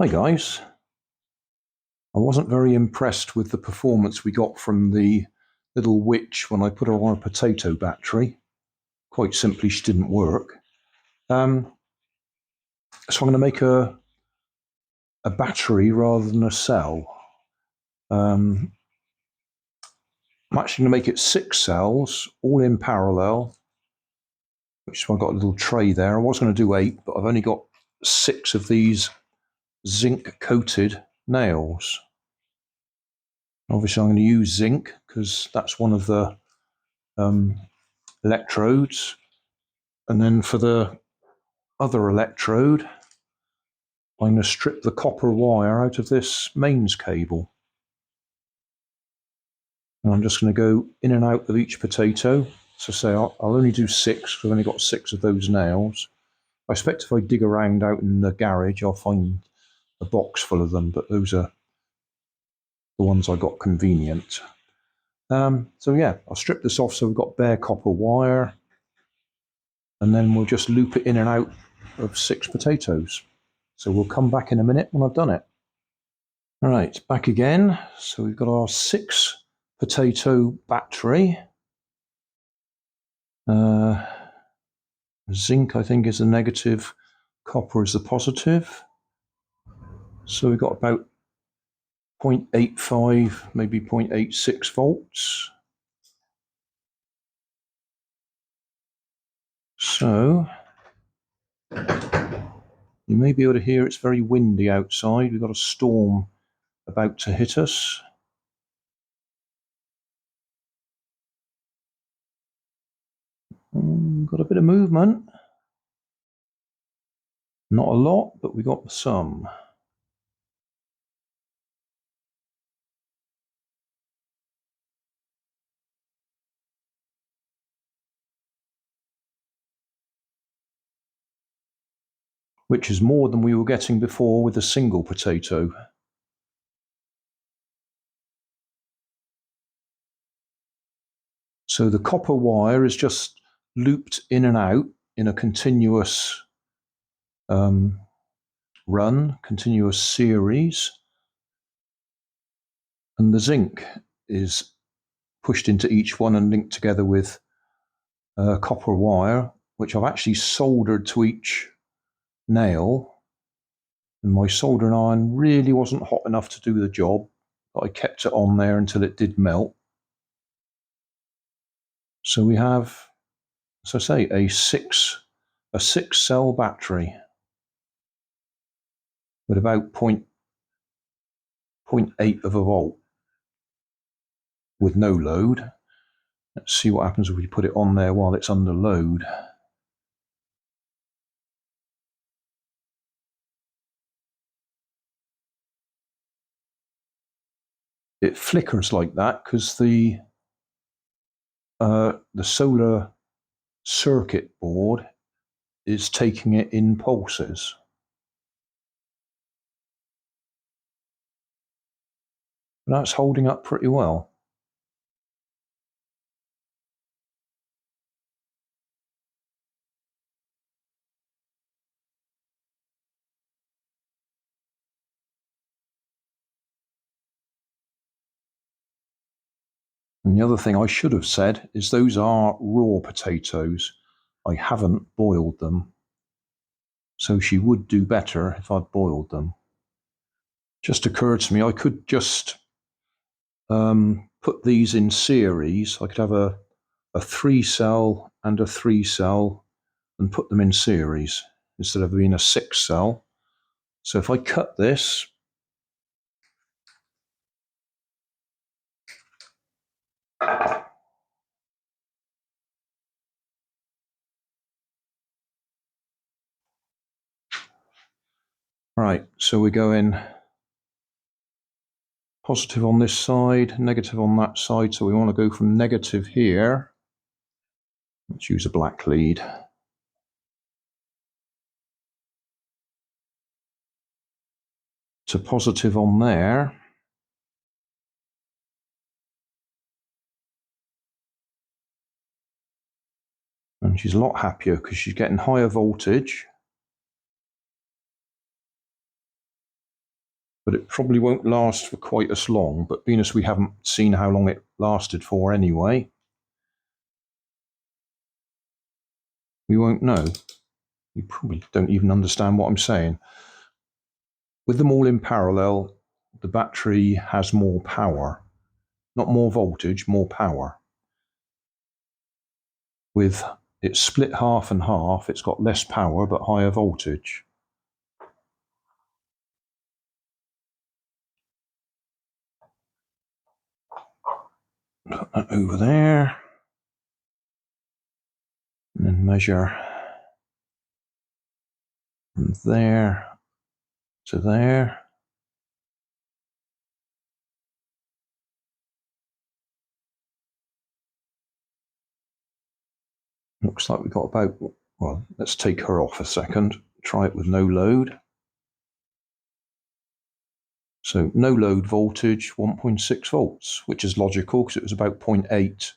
Hi guys, I wasn't very impressed with the performance we got from the little witch when I put her on a potato battery. Quite simply, she didn't work. So I'm going to make a battery rather than a cell. I'm actually going to make it 6 cells, all in parallel, which is why I've got a little tray there. I was going to do 8, but I've only got 6 of these zinc-coated nails. Obviously, I'm going to use zinc because that's one of the electrodes. And then for the other electrode, I'm going to strip the copper wire out of this mains cable. And I'm just going to go in and out of each potato. So say I'll only do 6 because I've only got 6 of those nails. I expect if I dig around out in the garage, I'll find a box full of them, but those are the ones I got convenient. So yeah, I'll strip this off so we've got bare copper wire, and then we'll just loop it in and out of 6 potatoes. So we'll come back in a minute when I've done it. All right, back again. So we've got our 6 potato battery. Zinc, I think, is the negative, copper is the positive. So we've got about 0.85, maybe 0.86 volts. So you may be able to hear it's very windy outside. We've got a storm about to hit us. Got a bit of movement. Not a lot, but we got some. Which is more than we were getting before with a single potato. So the copper wire is just looped in and out in a continuous run, continuous series. And the zinc is pushed into each one and linked together with copper wire, which I've actually soldered to each nail. And my soldering iron really wasn't hot enough to do the job, but I kept it on there until it did melt. So we have, as I say, a six cell battery with about 0.8 of a volt with no load. Let's see what happens if we put it on there while it's under load. It flickers like that because the solar circuit board is taking it in pulses. That's holding up pretty well. And the other thing I should have said is those are raw potatoes. I haven't boiled them. So she would do better if I'd boiled them. Just occurred to me I could just put these in series. I could have a 3 cell and a 3 cell and put them in series instead of being a 6 cell. So if I cut this, right, so we're going positive on this side, negative on that side. So we want to go from negative here. Let's use a black lead. To positive on there. And she's a lot happier because she's getting higher voltage. but it probably won't last for quite as long. But being as we haven't seen how long it lasted for anyway, we won't know. You probably don't even understand what I'm saying. With them all in parallel, the battery has more power. Not more voltage, more power. With it split half and half, it's got less power but higher voltage. Put that over there. And then measure from there to there. Looks like we've got about, well, let's take her off a second. Try it with no load. So no load voltage, 1.6 volts, which is logical because it was about 0.8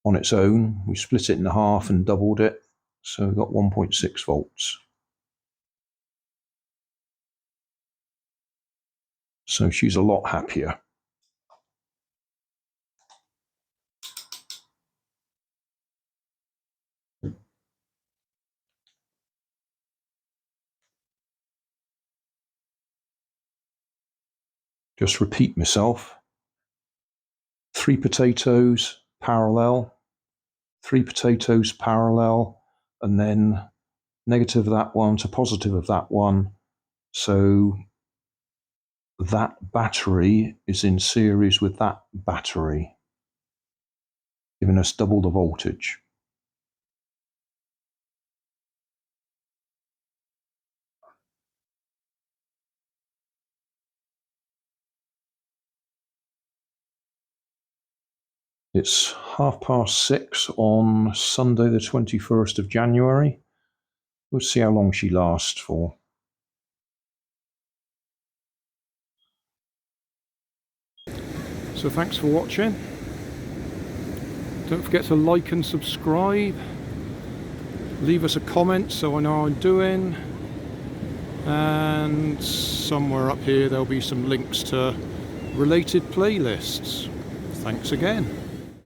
on its own. We split it in half and doubled it. So we've got 1.6 volts. So she's a lot happier. Just repeat myself. 3 potatoes parallel, 3 potatoes parallel, and then negative of that one to positive of that one. So that battery is in series with that battery, giving us double the voltage. It's 6:30 on Sunday the 21st of January. We'll see how long she lasts for. So thanks for watching. Don't forget to like and subscribe. Leave us a comment so I know how I'm doing. And somewhere up here there'll be some links to related playlists. Thanks again.